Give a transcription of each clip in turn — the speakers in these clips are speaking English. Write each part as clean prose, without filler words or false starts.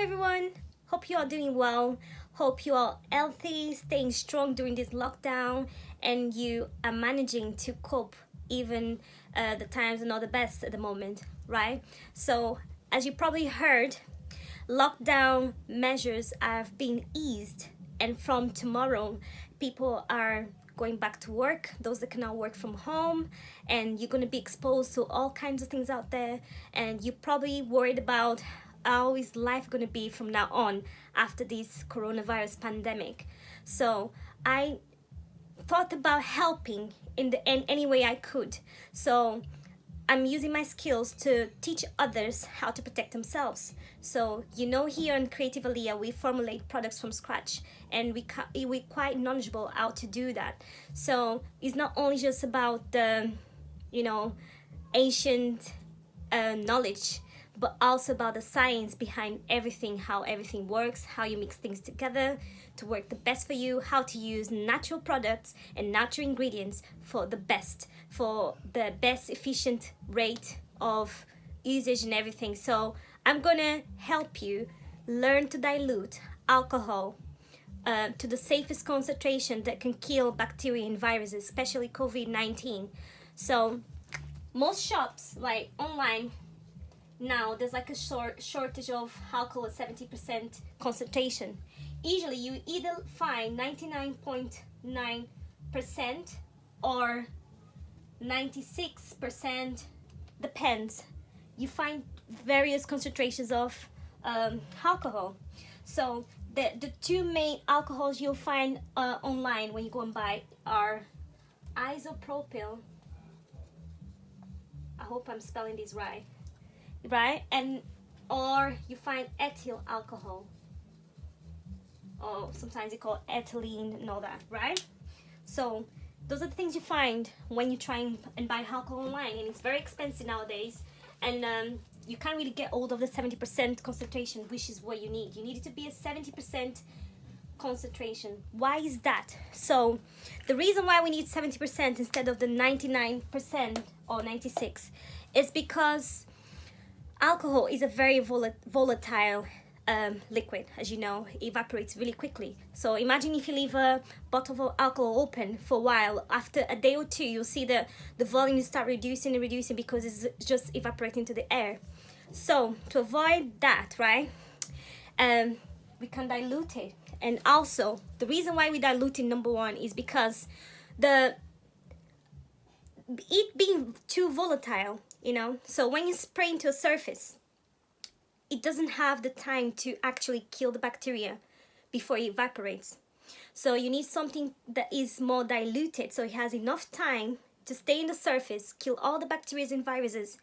everyone. Hope you are doing well. Hope you are healthy, staying strong during this lockdown, and you are managing to cope even the times are not the best at the moment, right? So, as you probably heard, lockdown measures have been eased, and from tomorrow, people are going back to work, those that cannot work from home, and you're going to be exposed to all kinds of things out there, and you're probably worried about how is life going to be from now on after this coronavirus pandemic. So I thought about helping in any way I could. So I'm using my skills to teach others how to protect themselves. So here in Creative Aliyah, we formulate products from scratch, and we're quite knowledgeable how to do that. So it's not only just about the ancient knowledge, but also about the science behind everything, how everything works, how you mix things together to work the best for you, how to use natural products and natural ingredients for the best efficient rate of usage and everything. So I'm gonna help you learn to dilute alcohol to the safest concentration that can kill bacteria and viruses, especially COVID-19. So most shops, like online, now there's like a shortage of alcohol at 70% concentration. Usually you either find 99.9% or 96%, depends. You find various concentrations of alcohol. So the two main alcohols you'll find online when you go and buy are isopropyl, I hope I'm spelling this right, and or you find ethyl alcohol, or sometimes they call ethylene and all that, right? So those are the things you find when you try and buy alcohol online, and it's very expensive nowadays, and you can't really get hold of the 70% concentration, which is what you need. You need it to be a 70% concentration. Why is that? So the reason why we need 70% instead of the 99% or 96 is because alcohol is a very volatile liquid. As you know, it evaporates really quickly. So imagine if you leave a bottle of alcohol open for a while. After a day or two, you'll see the volume start reducing and reducing because it's just evaporating to the air. So to avoid that, right, we can dilute it. And also, the reason why we dilute it, number one, is because it being too volatile, so when you spray into a surface, it doesn't have the time to actually kill the bacteria before it evaporates. So you need something that is more diluted, so it has enough time to stay in the surface, kill all the bacteria and viruses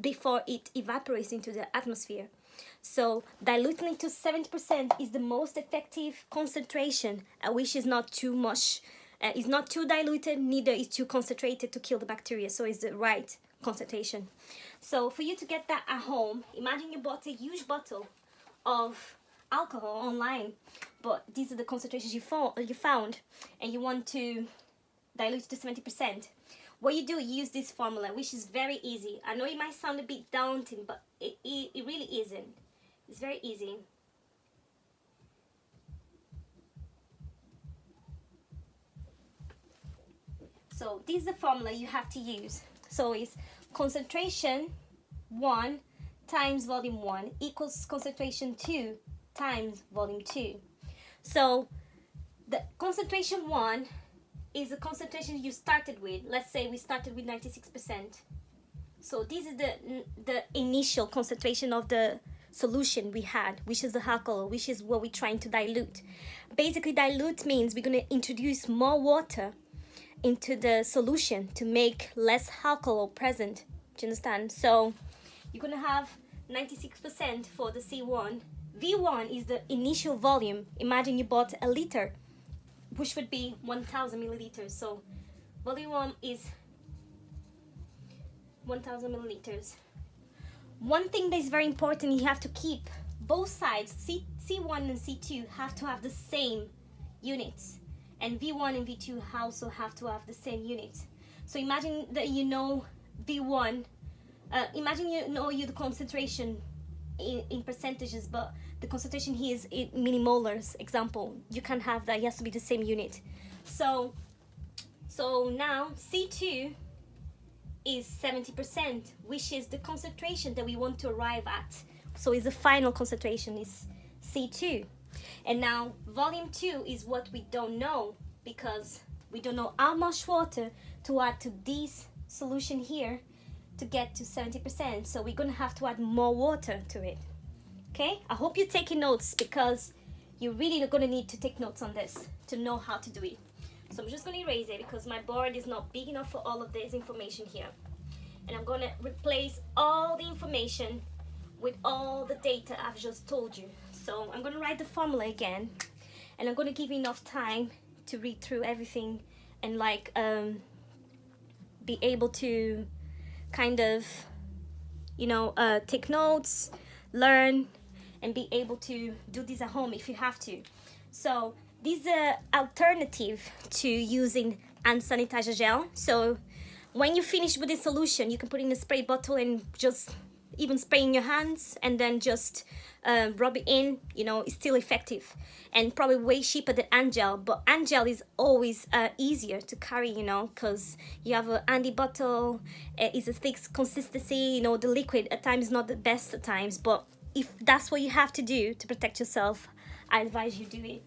before it evaporates into the atmosphere. So diluting it to 70% is the most effective concentration, which is not too much. It's not too diluted, neither is too concentrated to kill the bacteria. So it's the right concentration. So for you to get that at home, imagine you bought a huge bottle of alcohol online, but these are the concentrations you found, and you want to dilute it to 70%. What you do, you use this formula, which is very easy. I know it might sound a bit daunting, but it really isn't. It's very easy. So this is the formula you have to use. So it's concentration 1 times volume 1 equals concentration 2 times volume 2. So the concentration 1 is the concentration you started with. Let's say we started with 96%. So this is the initial concentration of the solution we had, which is the alcohol, which is what we're trying to dilute. Basically, dilute means we're going to introduce more water into the solution to make less alcohol present. Do you understand? So you're going to have 96% for the C1. V1 is the initial volume. Imagine you bought a liter, which would be 1,000 milliliters. So volume 1 is 1,000 milliliters. One thing that is very important, you have to keep both sides, C1 and C2 have to have the same units, and V1 and V2 also have to have the same units. So imagine that V1, imagine the concentration in percentages, but the concentration here is in millimolars. Example, you can't have that. It has to be the same unit. So now C2 is 70%, which is the concentration that we want to arrive at. So is the final concentration is C2. And now volume 2 is what we don't know, because we don't know how much water to add to this solution here to get to 70%. So we're gonna have to add more water to it. Okay, I hope you're taking notes, because you really are gonna need to take notes on this to know how to do it. So I'm just gonna erase it because my board is not big enough for all of this information here. And I'm gonna replace all the information with all the data I've just told you. So I'm gonna write the formula again, and I'm gonna give you enough time to read through everything and like be able to kind of, you know, take notes, learn, and be able to do this at home if you have to. So this is an alternative to using hand sanitizer gel. So when you finish with this solution, you can put it in a spray bottle and just even spray in your hands, and then just rub it in. You know, it's still effective and probably way cheaper than hand gel. But hand gel is always easier to carry, you know, because you have a handy bottle. It's a thick consistency. You know, the liquid at times is not the best at times, but if that's what you have to do to protect yourself, I advise you do it.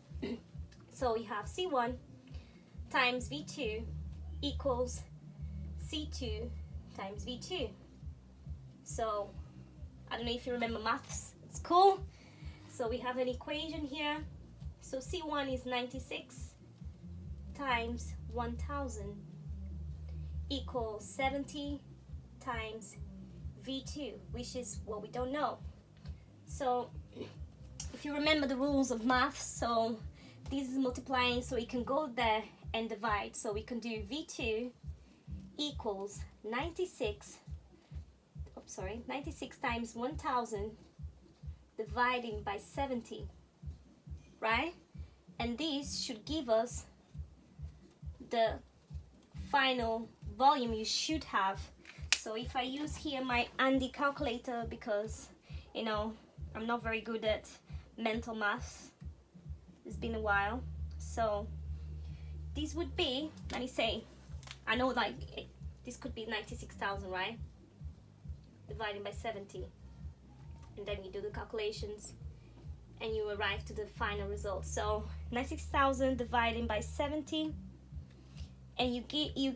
So you have C1 times V2 equals C2 times V2. So I don't know if you remember maths, it's cool. So we have an equation here. So C1 is 96 times 1000 equals 70 times V2, which is what we don't know. So if you remember the rules of maths, so this is multiplying, so we can go there and divide. So we can do V2 equals 96 times 1000 dividing by 70, right? And this should give us the final volume you should have. So if I use here my handy calculator, because, you know, I'm not very good at mental math, it's been a while. So this would be, let me say, I know like this could be 96,000, right? Dividing by 70, and then you do the calculations and you arrive to the final result. So 96,000 dividing by 70, and you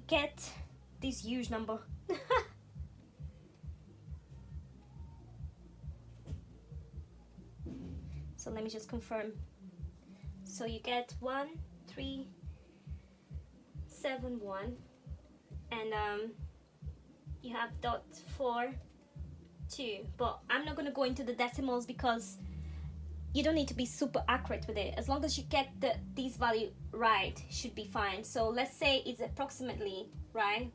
get this huge number. So let me just confirm. So you get 1371, and you have .42, but I'm not going to go into the decimals because you don't need to be super accurate with it. As long as you get this value right, should be fine. So let's say it's approximately, right?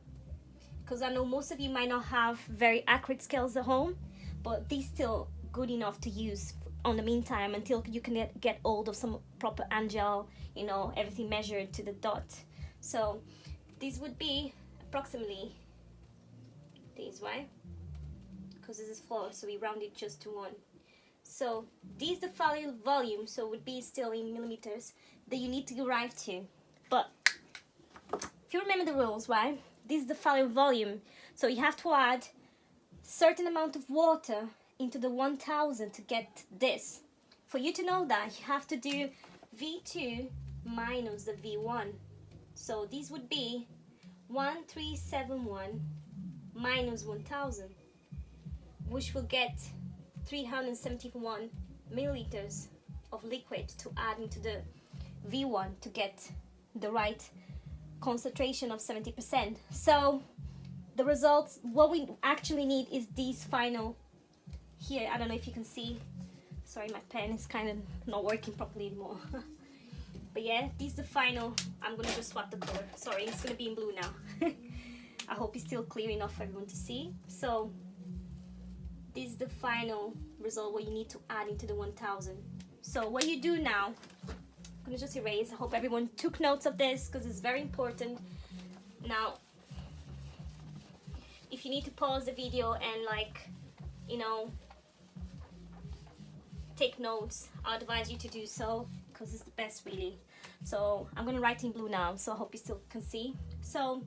Because I know most of you might not have very accurate scales at home, but these still good enough to use on the meantime until you can get hold of some proper hand gel, you know, everything measured to the dot. So this would be approximately these, right? Because this is 4, so we round it just to 1. So this is the final volume, so it would be still in millimeters that you need to arrive to. But if you remember the rules, right? This is the final volume, so you have to add certain amount of water into the 1000 to get this. For you to know that, you have to do V2 minus the V1. So this would be 1371 minus 1000, which will get 371 milliliters of liquid to add into the V1 to get the right concentration of 70%. So the results, what we actually need is these final here. I don't know if you can see, sorry, my pen is kind of not working properly anymore. But yeah, this is the final. I'm gonna just swap the color, sorry, it's gonna be in blue now. I hope it's still clear enough for everyone to see. So this is the final result, what you need to add into the 1000. So what you do now, I'm gonna just erase. I hope everyone took notes of this because it's very important. Now if you need to pause the video and, like, you know, take notes, I advise you to do so because it's the best really. So I'm gonna write in blue now, so I hope you still can see. So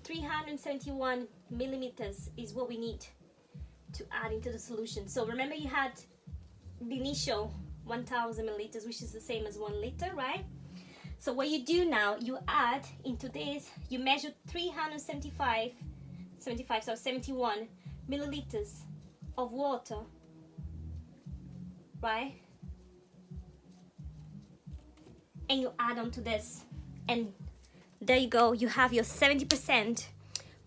371 millimeters is what we need to add into the solution. So remember you had the initial 1000 milliliters, which is the same as 1 liter, right? So what you do now, you add into this, you measure 71 milliliters of water, right? And you add on to this, and there you go, you have your 70%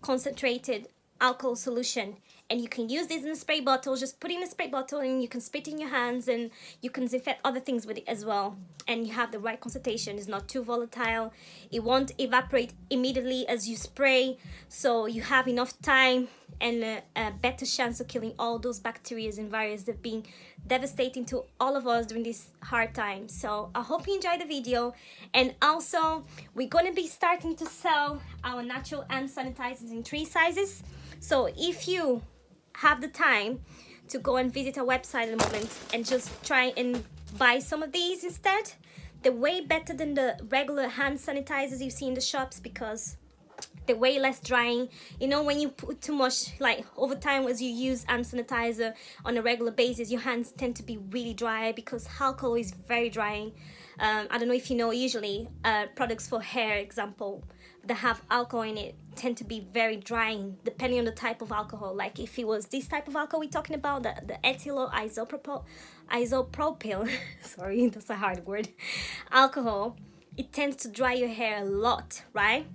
concentrated alcohol solution. And you can use this in a spray bottle, just put it in a spray bottle and you can spit in your hands, and you can disinfect other things with it as well. And you have the right concentration, it's not too volatile, it won't evaporate immediately as you spray, so you have enough time and a better chance of killing all those bacteria and viruses that have been devastating to all of us during this hard time. So I hope you enjoyed the video, and also we're going to be starting to sell our natural hand sanitizers in 3 sizes. So if you have the time to go and visit our website at the moment and just try and buy some of these instead, they're way better than the regular hand sanitizers you see in the shops because they're way less drying. You know, when you put too much, like over time as you use hand sanitizer on a regular basis, your hands tend to be really dry because alcohol is very drying. I don't know if you know, usually products for hair, example, that have alcohol in it tend to be very drying depending on the type of alcohol. Like if it was this type of alcohol we're talking about, the ethyl or isopropyl sorry, that's a hard word, alcohol, it tends to dry your hair a lot, right?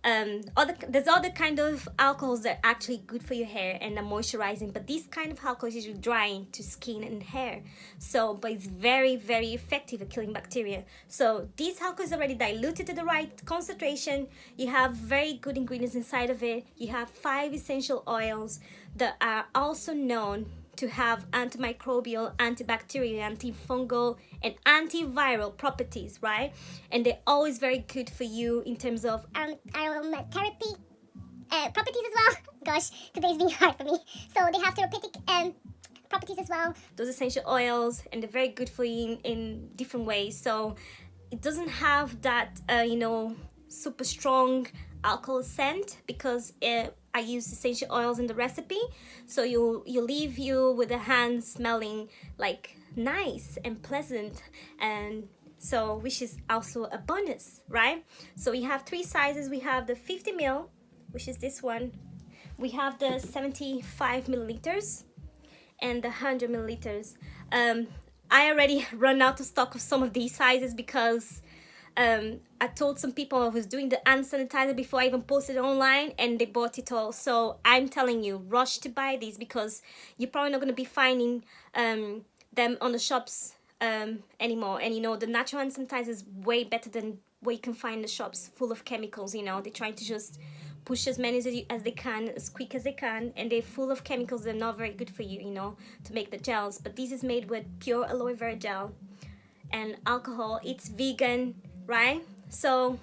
There's other kind of alcohols that are actually good for your hair and are moisturizing, but this kind of alcohol is usually drying to skin and hair. So, but it's very, very effective at killing bacteria. So this alcohol is already diluted to the right concentration. You have very good ingredients inside of it. You have 5 essential oils that are also known to have antimicrobial, antibacterial, antifungal, and antiviral properties, right? And they're always very good for you in terms of aromatherapy properties as well. Gosh, today's been hard for me. So they have therapeutic properties as well, those essential oils, and they're very good for you in different ways. So it doesn't have that, you know, super strong alcohol scent because I use essential oils in the recipe, so you leave you with the hands smelling like nice and pleasant, and so which is also a bonus, right? So we have 3 sizes. We have the 50 ml, which is this one. We have the 75 milliliters and the 100 milliliters. I already run out of stock of some of these sizes because I told some people I was doing the hand sanitizer before I even posted it online, and they bought it all. So I'm telling you, rush to buy these because you're probably not going to be finding them on the shops anymore. And you know, the natural hand sanitizer is way better than what you can find in the shops full of chemicals. You know, they're trying to just push as many as they can, as quick as they can, and they're full of chemicals that are not very good for you, you know, to make the gels. But this is made with pure aloe vera gel and alcohol. It's vegan, right? So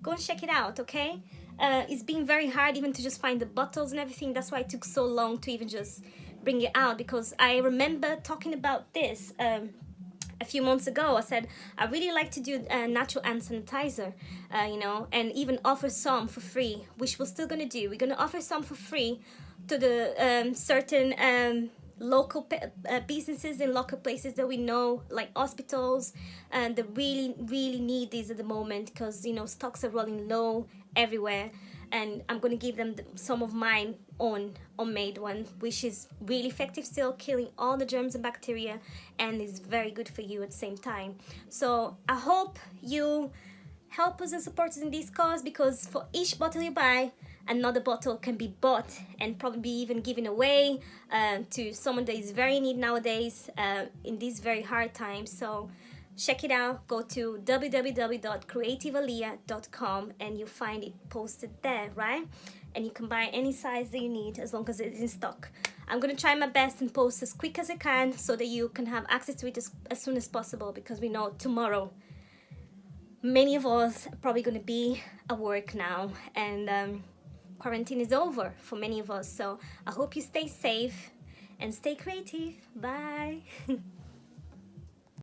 go and check it out, okay? It's been very hard even to just find the bottles and everything. That's why it took so long to even just bring it out, because I remember talking about this a few months ago. I said I really like to do a natural hand sanitizer, you know, and even offer some for free, which we're still gonna do. We're gonna offer some for free to the certain local businesses in local places that we know, like hospitals, and that really need these at the moment, because you know, stocks are rolling low everywhere. And I'm going to give them some of mine homemade one, which is really effective, still killing all the germs and bacteria, and is very good for you at the same time. So I hope you help us and support us in this cause, because for each bottle you buy, another bottle can be bought and probably even given away to someone that is very in need nowadays in these very hard times. So check it out. Go to www.creativealia.com and you'll find it posted there, right? And you can buy any size that you need as long as it's in stock. I'm going to try my best and post as quick as I can so that you can have access to it as soon as possible, because we know tomorrow many of us are probably going to be at work now, and quarantine is over for many of us. So I hope you stay safe and stay creative. Bye.